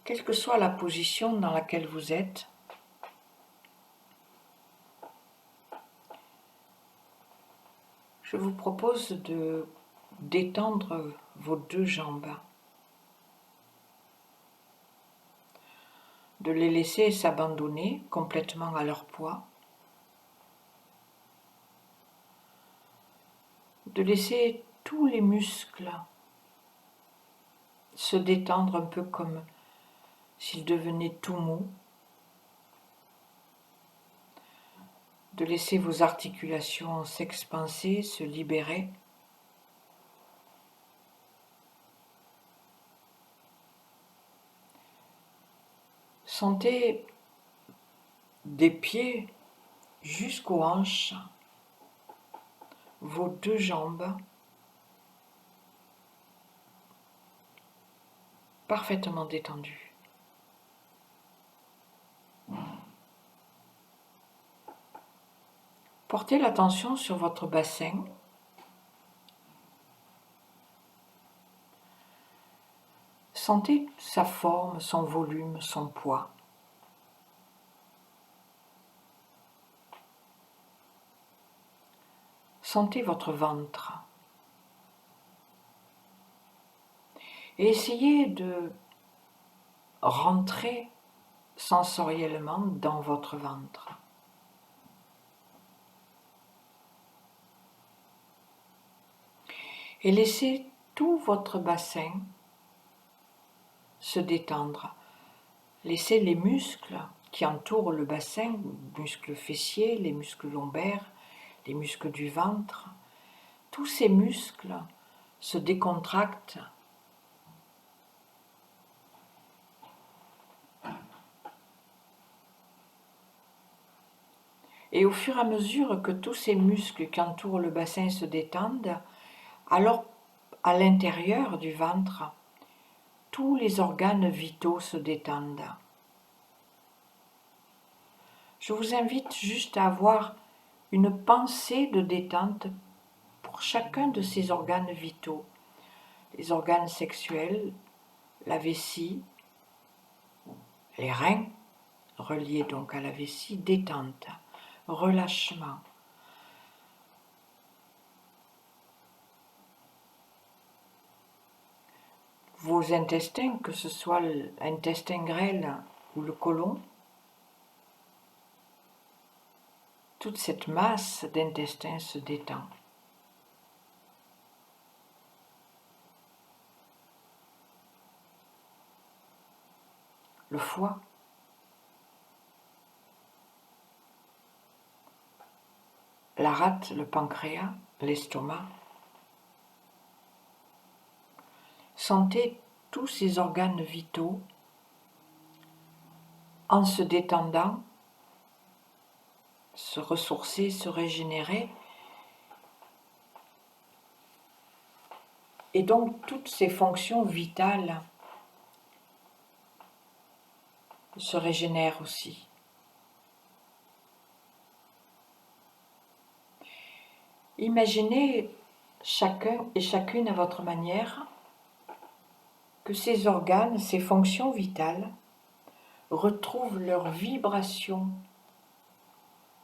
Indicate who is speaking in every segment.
Speaker 1: quelle que soit la position dans laquelle vous êtes, je vous propose de détendre vos deux jambes, de les laisser s'abandonner complètement à leur poids, de laisser tous les muscles se détendre un peu comme s'ils devenaient tout mous, de laisser vos articulations s'expanser, se libérer. Sentez des pieds jusqu'aux hanches, vos deux jambes parfaitement détendues. Portez l'attention sur votre bassin. Sentez sa forme, son volume, son poids. Sentez votre ventre. Et essayez de rentrer sensoriellement dans votre ventre. Et laissez tout votre bassin se détendre. Laissez les muscles qui entourent le bassin, les muscles fessiers, les muscles lombaires, les muscles du ventre, tous ces muscles se décontractent et au fur et à mesure que tous ces muscles qui entourent le bassin se détendent, alors à l'intérieur du ventre, tous les organes vitaux se détendent. Je vous invite juste à avoir une pensée de détente pour chacun de ces organes vitaux. Les organes sexuels, la vessie, les reins, reliés donc à la vessie, détente, relâchement. Vos intestins, que ce soit l'intestin grêle ou le côlon, toute cette masse d'intestin se détend. Le foie, la rate, le pancréas, l'estomac. Sentez tous ces organes vitaux en se détendant, se ressourcer, se régénérer. Et donc toutes ces fonctions vitales se régénèrent aussi. Imaginez chacun et chacune à votre manière que ces organes, ces fonctions vitales retrouvent leur vibration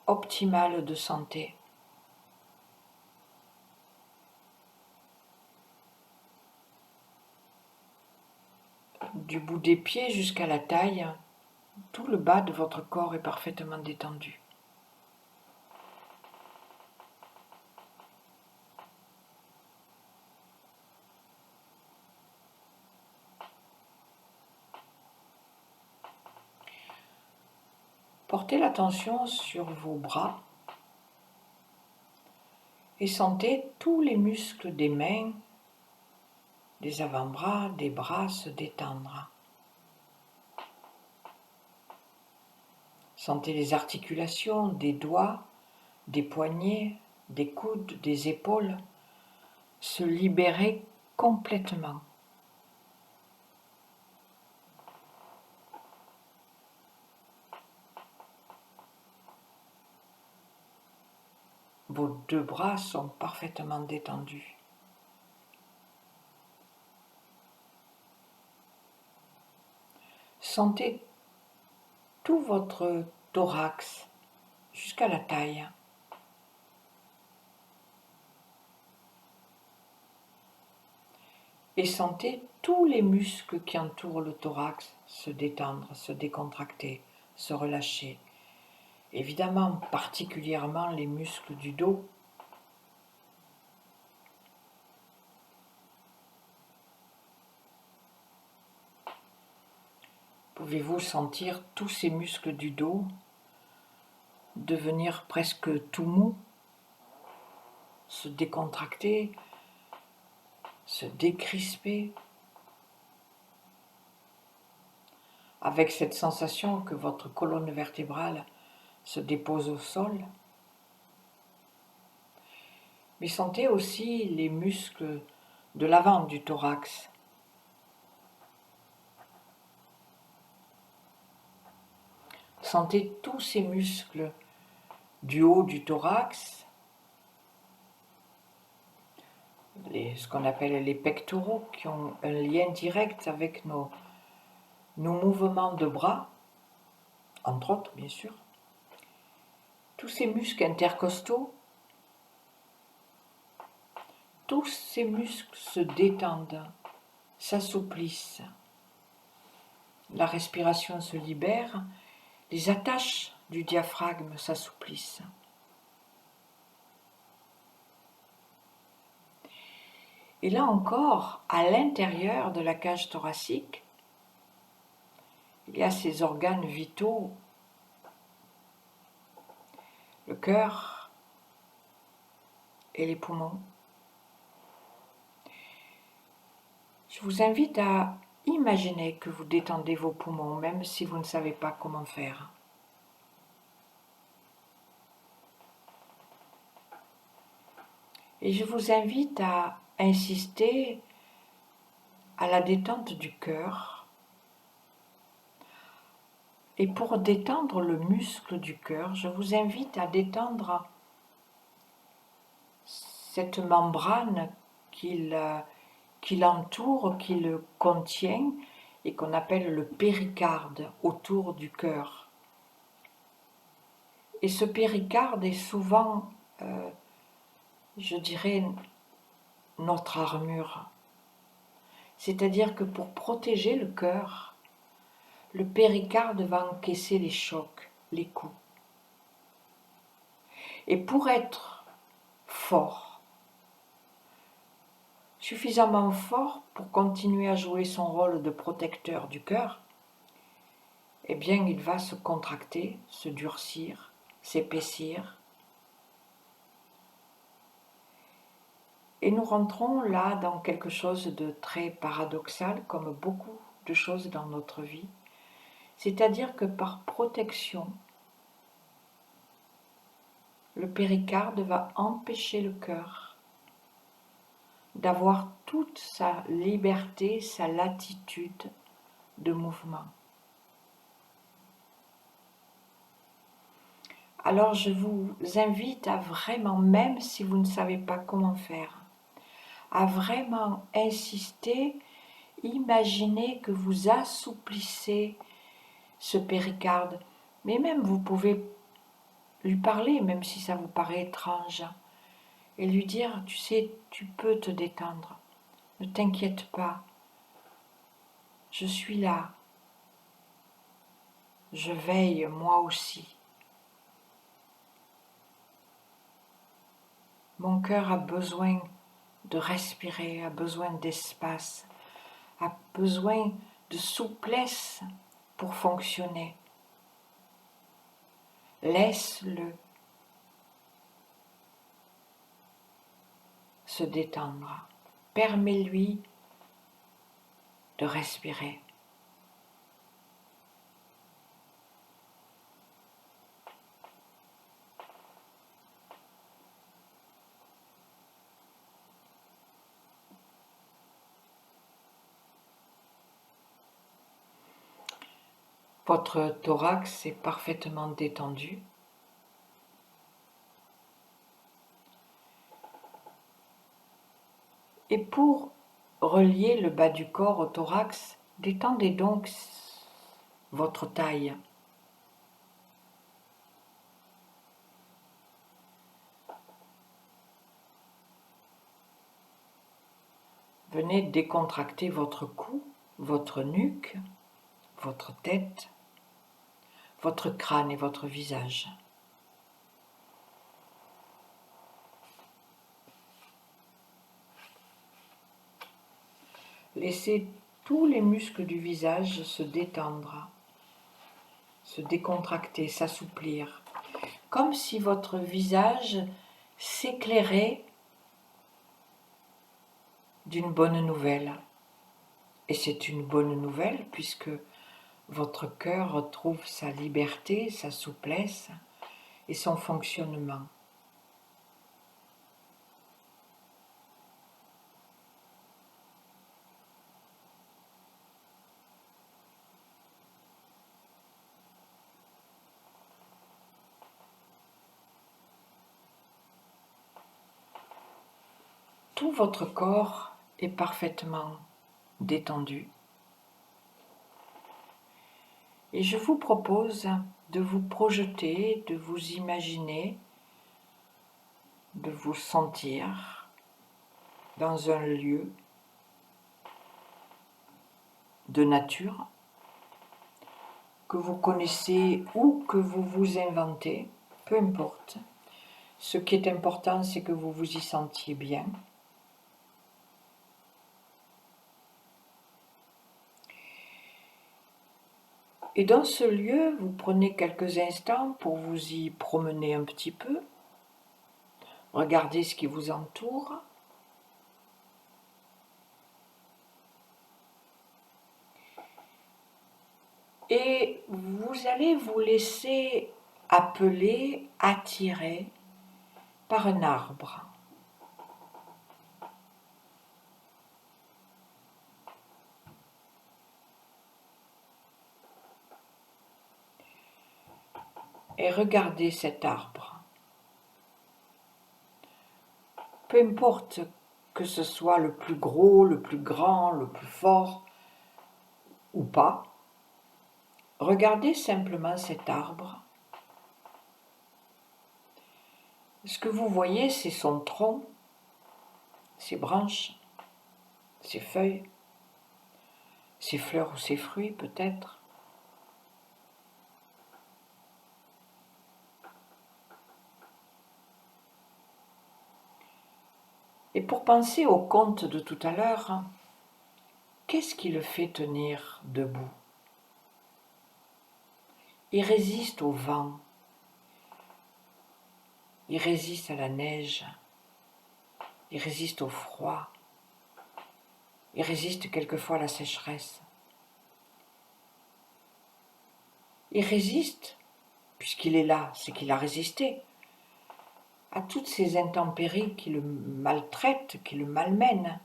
Speaker 1: optimale de santé. Du bout des pieds jusqu'à la taille, tout le bas de votre corps est parfaitement détendu. Portez l'attention sur vos bras et sentez tous les muscles des mains, des avant-bras, des bras se détendre. Sentez les articulations des doigts, des poignets, des coudes, des épaules se libérer complètement. Vos deux bras sont parfaitement détendus. Sentez tout votre thorax jusqu'à la taille. Et sentez tous les muscles qui entourent le thorax se détendre, se décontracter, se relâcher. Évidemment, particulièrement les muscles du dos. Pouvez-vous sentir tous ces muscles du dos devenir presque tout mous, se décontracter, se décrisper, avec cette sensation que votre colonne vertébrale se dépose au sol. Mais sentez aussi les muscles de l'avant du thorax. Sentez tous ces muscles du haut du thorax, ce qu'on appelle les pectoraux, qui ont un lien direct avec nos mouvements de bras, entre autres bien sûr. Tous ces muscles intercostaux, tous ces muscles se détendent, s'assouplissent. La respiration se libère, les attaches du diaphragme s'assouplissent. Et là encore, à l'intérieur de la cage thoracique, il y a ces organes vitaux, le cœur et les poumons. Je vous invite à imaginer que vous détendez vos poumons, même si vous ne savez pas comment faire. Et je vous invite à insister à la détente du cœur. Et pour détendre le muscle du cœur, je vous invite à détendre cette membrane qui l'entoure, qui le contient et qu'on appelle le péricarde autour du cœur. Et ce péricarde est souvent, je dirais, notre armure. C'est-à-dire que pour protéger le cœur, le péricarde va encaisser les chocs, les coups. Et pour être fort, suffisamment fort pour continuer à jouer son rôle de protecteur du cœur, eh bien il va se contracter, se durcir, s'épaissir. Et nous rentrons là dans quelque chose de très paradoxal, comme beaucoup de choses dans notre vie. C'est-à-dire que par protection, le péricarde va empêcher le cœur d'avoir toute sa liberté, sa latitude de mouvement. Alors je vous invite à vraiment, même si vous ne savez pas comment faire, à vraiment insister, imaginer que vous assouplissez ce péricarde. Mais même vous pouvez lui parler, même si ça vous paraît étrange, et lui dire, tu sais, tu peux te détendre, ne t'inquiète pas, je suis là, je veille moi aussi. Mon cœur a besoin de respirer, a besoin d'espace, a besoin de souplesse pour fonctionner. Laisse-le se détendre. Permets-lui de respirer. Votre thorax est parfaitement détendu. Et pour relier le bas du corps au thorax, détendez donc votre taille. Venez décontracter votre cou, votre nuque, votre tête, votre crâne et votre visage. Laissez tous les muscles du visage se détendre, se décontracter, s'assouplir, comme si votre visage s'éclairait d'une bonne nouvelle. Et c'est une bonne nouvelle puisque votre cœur retrouve sa liberté, sa souplesse et son fonctionnement. Tout votre corps est parfaitement détendu. Et je vous propose de vous projeter, de vous imaginer, de vous sentir dans un lieu de nature que vous connaissez ou que vous vous inventez, peu importe. Ce qui est important, c'est que vous vous y sentiez bien. Et dans ce lieu, vous prenez quelques instants pour vous y promener un petit peu, regardez ce qui vous entoure. Et vous allez vous laisser appeler, attirer par un arbre. Et regardez cet arbre. Peu importe que ce soit le plus gros, le plus grand, le plus fort ou pas, regardez simplement cet arbre. Ce que vous voyez, c'est son tronc, ses branches, ses feuilles, ses fleurs ou ses fruits peut-être. Et pour penser au conte de tout à l'heure, qu'est-ce qui le fait tenir debout? Il résiste au vent, il résiste à la neige, il résiste au froid, il résiste quelquefois à la sécheresse. Il résiste, puisqu'il est là, c'est qu'il a résisté à toutes ces intempéries qui le maltraitent, qui le malmènent.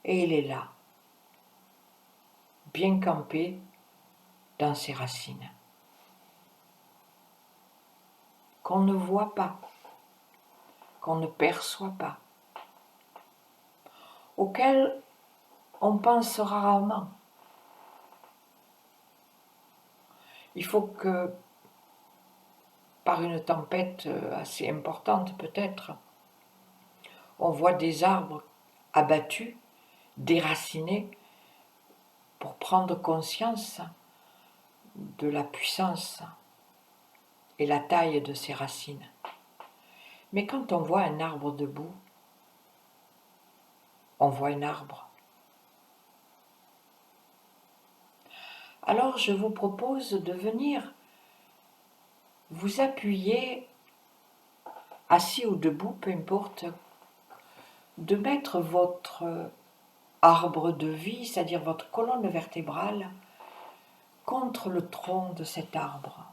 Speaker 1: Et il est là, bien campé dans ses racines, qu'on ne voit pas, qu'on ne perçoit pas, auquel on pense rarement. Il faut que, par une tempête assez importante peut-être, on voit des arbres abattus, déracinés, pour prendre conscience de la puissance et la taille de ses racines. Mais quand on voit un arbre debout, on voit un arbre. Alors je vous propose de venir vous appuyer, assis ou debout, peu importe, de mettre votre arbre de vie, c'est-à-dire votre colonne vertébrale, contre le tronc de cet arbre.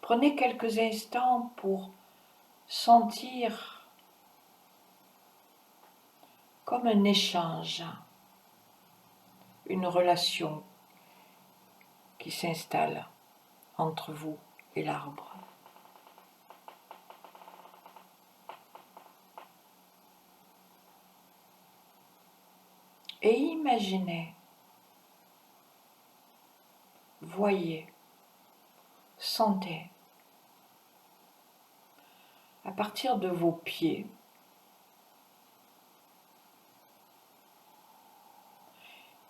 Speaker 1: Prenez quelques instants pour sentir comme un échange, une relation qui s'installe entre vous et l'arbre. Et imaginez, voyez, sentez, à partir de vos pieds,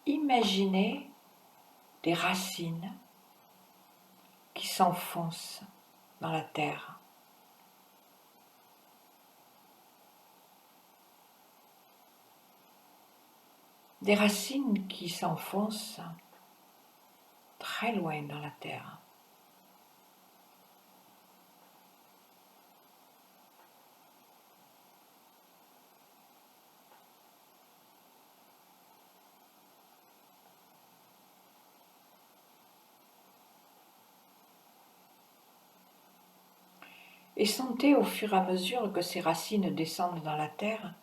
Speaker 1: imaginez des racines qui s'enfoncent dans la terre. Des racines qui s'enfoncent très loin dans la terre. Et sentez au fur et à mesure que ces racines descendent dans la terre,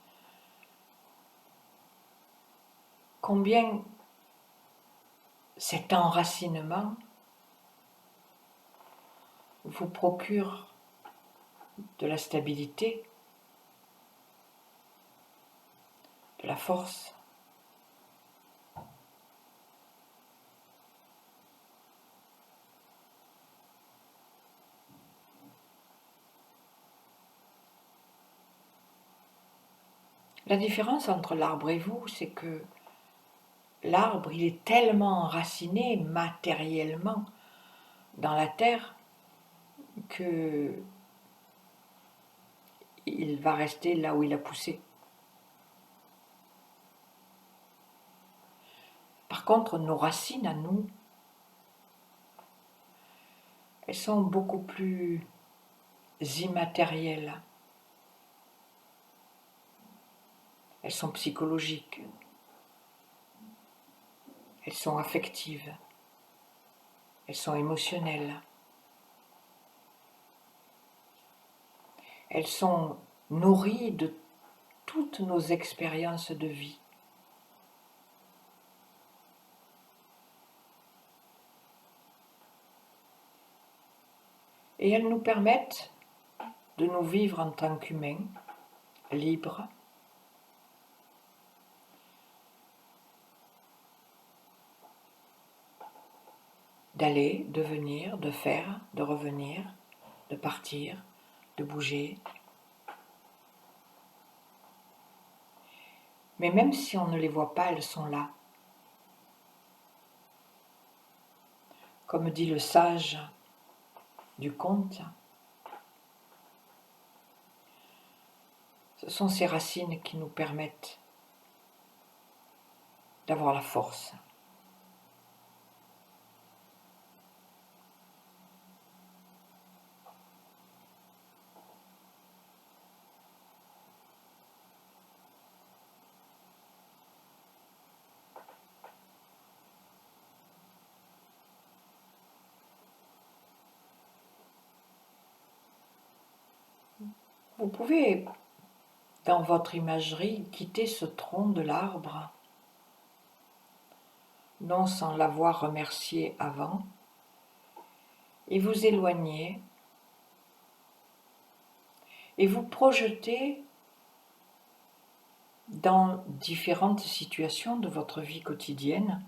Speaker 1: combien cet enracinement vous procure de la stabilité, de la force. La différence entre l'arbre et vous, c'est que l'arbre, il est tellement enraciné matériellement dans la terre que il va rester là où il a poussé. Par contre, nos racines à nous, elles sont beaucoup plus immatérielles. Elles sont psychologiques. Elles sont affectives. Elles sont émotionnelles. Elles sont nourries de toutes nos expériences de vie. Et elles nous permettent de nous vivre en tant qu'humains, libres, d'aller, de venir, de faire, de revenir, de partir, de bouger. Mais même si on ne les voit pas, elles sont là. Comme dit le sage du conte, ce sont ces racines qui nous permettent d'avoir la force. Vous pouvez, dans votre imagerie, quitter ce tronc de l'arbre, non sans l'avoir remercié avant, et vous éloigner, et vous projeter dans différentes situations de votre vie quotidienne,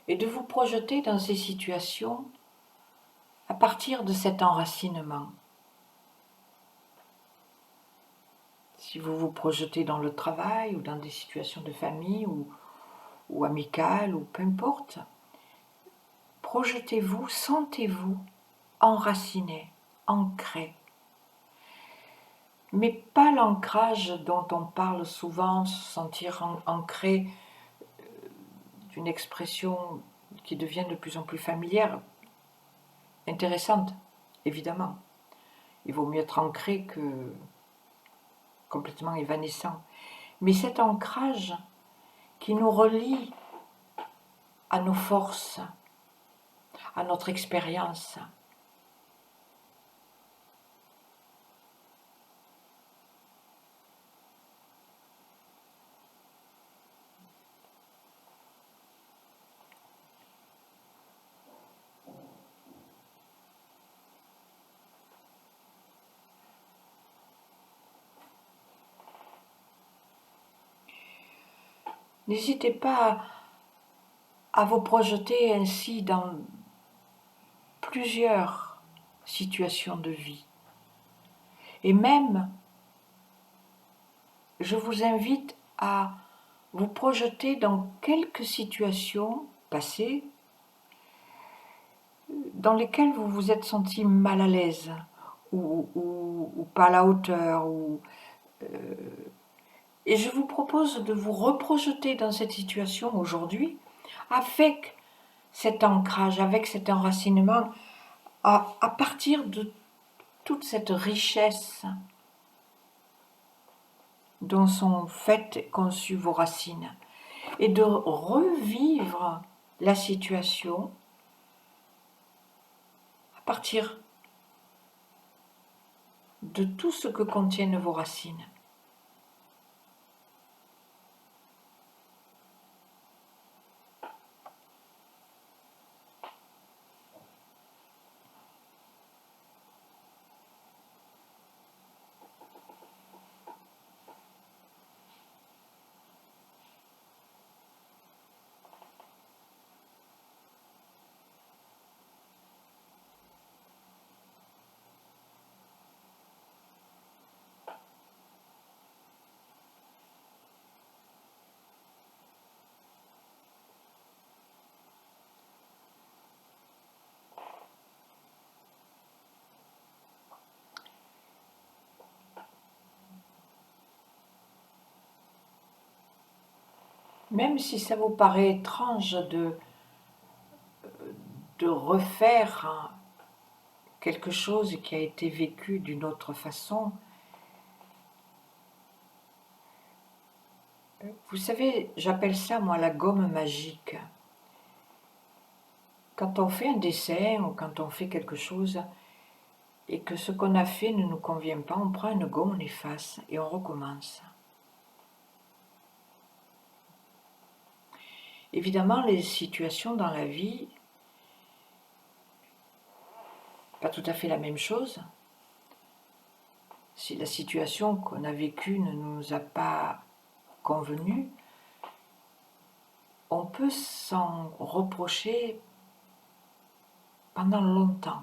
Speaker 1: et de vous projeter dans ces situations à partir de cet enracinement. Si vous vous projetez dans le travail ou dans des situations de famille ou amicales ou peu importe, projetez-vous, sentez-vous enraciné, ancré. Mais pas l'ancrage dont on parle souvent, se sentir ancré, d'une expression qui devient de plus en plus familière, intéressante, évidemment. Il vaut mieux être ancré que complètement évanescent. Mais cet ancrage qui nous relie à nos forces, à notre expérience. N'hésitez pas à vous projeter ainsi dans plusieurs situations de vie. Et même, je vous invite à vous projeter dans quelques situations passées dans lesquelles vous vous êtes senti mal à l'aise ou pas à la hauteur. Et je vous propose de vous reprojeter dans cette situation aujourd'hui avec cet ancrage, avec cet enracinement, à partir de toute cette richesse dont sont faites et conçues vos racines, et de revivre la situation à partir de tout ce que contiennent vos racines. Même si ça vous paraît étrange de refaire quelque chose qui a été vécu d'une autre façon, vous savez, j'appelle ça moi la gomme magique. Quand on fait un dessin ou quand on fait quelque chose et que ce qu'on a fait ne nous convient pas, on prend une gomme, on efface et on recommence. Évidemment, les situations dans la vie, pas tout à fait la même chose. Si la situation qu'on a vécue ne nous a pas convenu, on peut s'en reprocher pendant longtemps.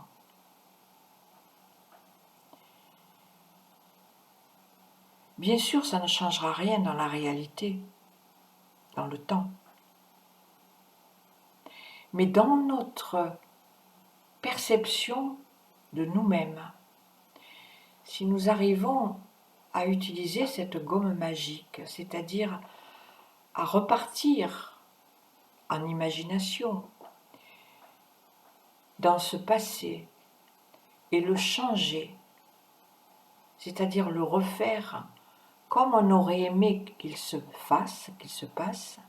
Speaker 1: Bien sûr, ça ne changera rien dans la réalité, dans le temps. Mais dans notre perception de nous-mêmes, si nous arrivons à utiliser cette gomme magique, c'est-à-dire à repartir en imagination dans ce passé et le changer, c'est-à-dire le refaire comme on aurait aimé qu'il se fasse, qu'il se passe,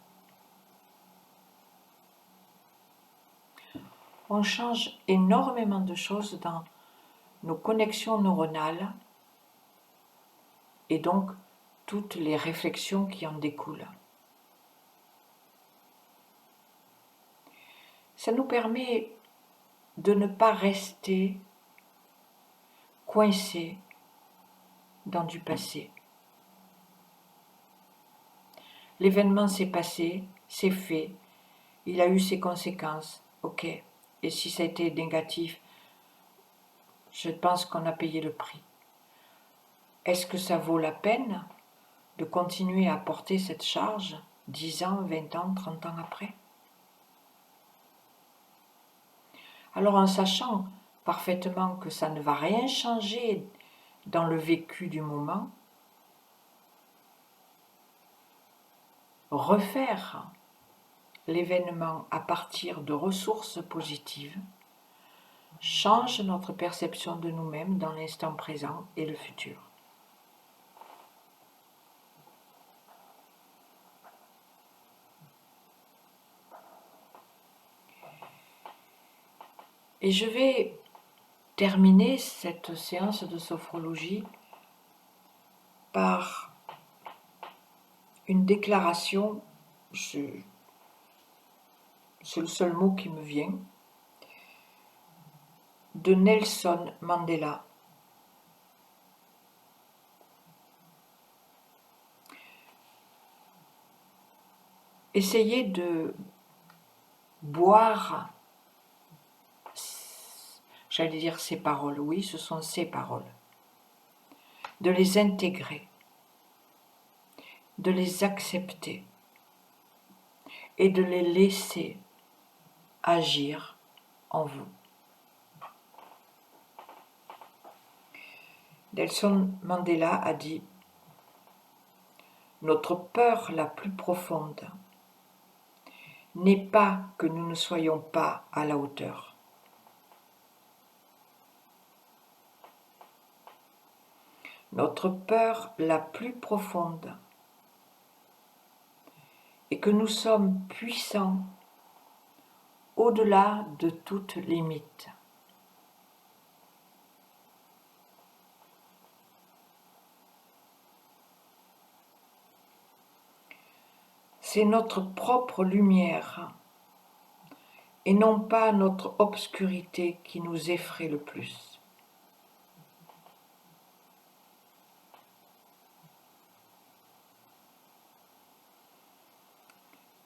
Speaker 1: on change énormément de choses dans nos connexions neuronales et donc toutes les réflexions qui en découlent. Ça nous permet de ne pas rester coincé dans du passé. L'événement s'est passé, c'est fait, il a eu ses conséquences, ok. Et si ça a été négatif, je pense qu'on a payé le prix. Est-ce que ça vaut la peine de continuer à porter cette charge 10 ans, 20 ans, 30 ans après? Alors en sachant parfaitement que ça ne va rien changer dans le vécu du moment, refaire l'événement à partir de ressources positives change notre perception de nous-mêmes dans l'instant présent et le futur. Et je vais terminer cette séance de sophrologie par une déclaration, c'est le seul mot qui me vient, de Nelson Mandela. essayez de boire, j'allais dire ces paroles, oui, ce sont ces paroles, de les intégrer, de les accepter et de les laisser agir en vous. Nelson Mandela a dit « Notre peur la plus profonde n'est pas que nous ne soyons pas à la hauteur. Notre peur la plus profonde est que nous sommes puissants au-delà de toute limite. C'est notre propre lumière et non pas notre obscurité qui nous effraie le plus.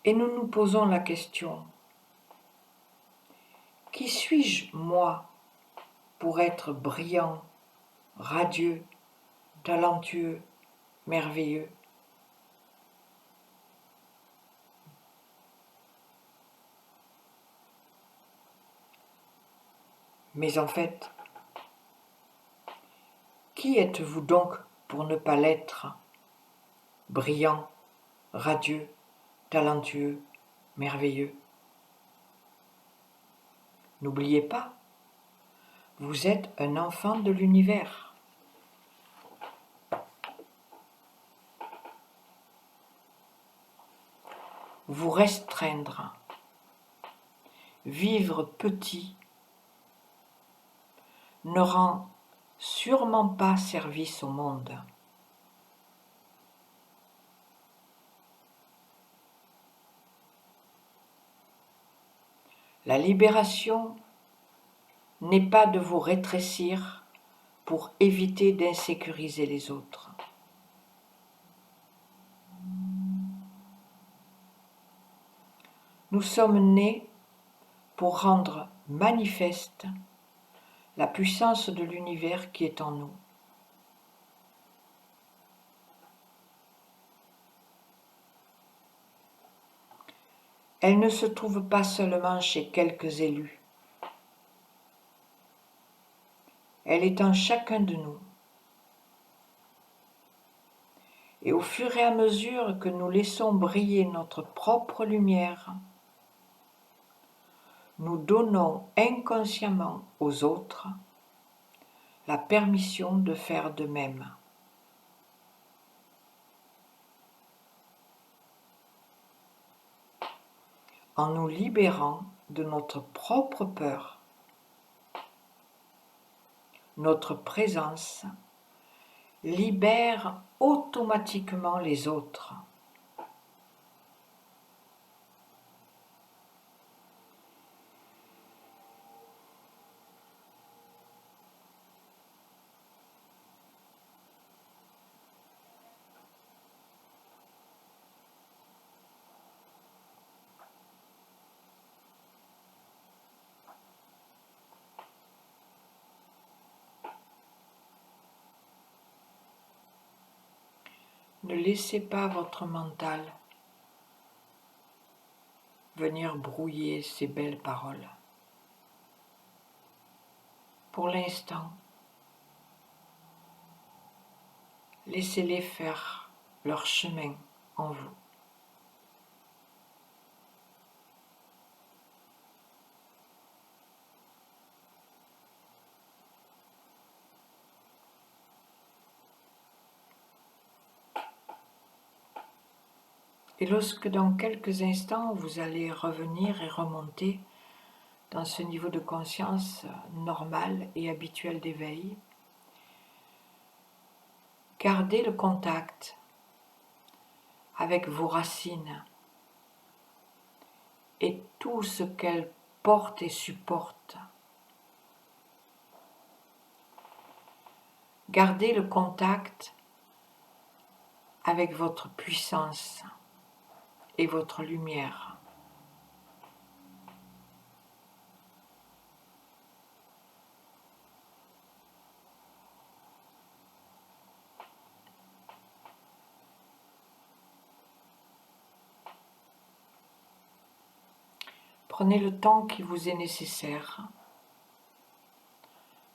Speaker 1: Et nous nous posons la question, qui suis-je, moi, pour être brillant, radieux, talentueux, merveilleux? Mais en fait, qui êtes-vous donc pour ne pas l'être, brillant, radieux, talentueux, merveilleux? N'oubliez pas, vous êtes un enfant de l'univers. Vous restreindre, vivre petit, ne rend sûrement pas service au monde. La libération n'est pas de vous rétrécir pour éviter d'insécuriser les autres. Nous sommes nés pour rendre manifeste la puissance de l'univers qui est en nous. Elle ne se trouve pas seulement chez quelques élus. Elle est en chacun de nous. Et au fur et à mesure que nous laissons briller notre propre lumière, nous donnons inconsciemment aux autres la permission de faire de même. En nous libérant de notre propre peur, notre présence libère automatiquement les autres. Ne laissez pas votre mental venir brouiller ces belles paroles. Pour l'instant, laissez-les faire leur chemin en vous. Et lorsque dans quelques instants vous allez revenir et remonter dans ce niveau de conscience normal et habituel d'éveil, gardez le contact avec vos racines et tout ce qu'elles portent et supportent. Gardez le contact avec votre puissance et votre lumière. Prenez le temps qui vous est nécessaire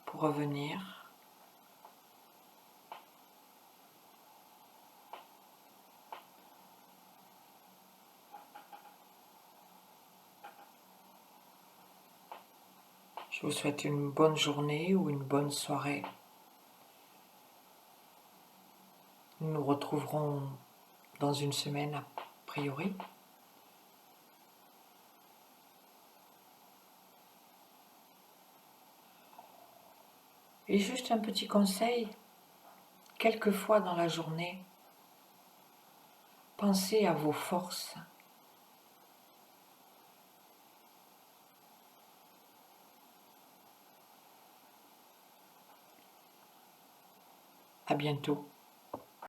Speaker 1: pour revenir. Je vous souhaite une bonne journée ou une bonne soirée. Nous nous retrouverons dans une semaine a priori. Et juste un petit conseil, quelquefois dans la journée, pensez à vos forces. À bientôt.